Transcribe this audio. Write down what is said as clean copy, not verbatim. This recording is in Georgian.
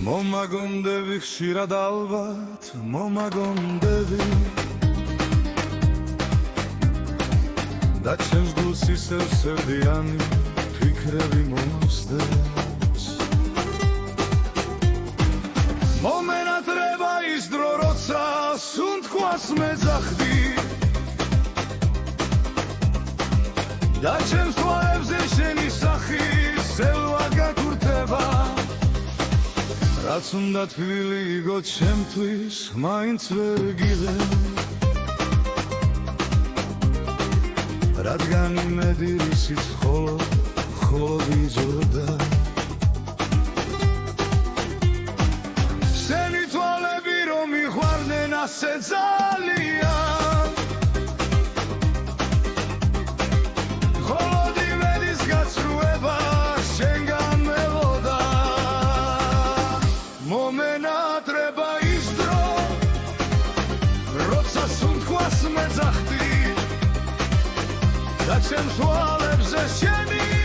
მომაგონდები ხშირად ალბათ მომაგონდები და ჩემს გულს ისევ სევდიანი ფიქრები მოსდევს მომენატრება ის დრო როცა სუნთქვას მეძახდი და ჩემს თვალებზე შენი სახი სელვა გაქურთება რაც უნდა თბილი იგო ჩემთვის მაინც ვერ გიღე რადგან იმედი რისიც ხოლო ვიძრდა სენი თვალები რომ მიყვარდნენ ასე ძალიან მხოლოდ იმედის გაცრუება შენგან მელოდა მომენატრება ის დრო როცა სუნთქვას მეძახდი და ჩემს თვალებზე შენი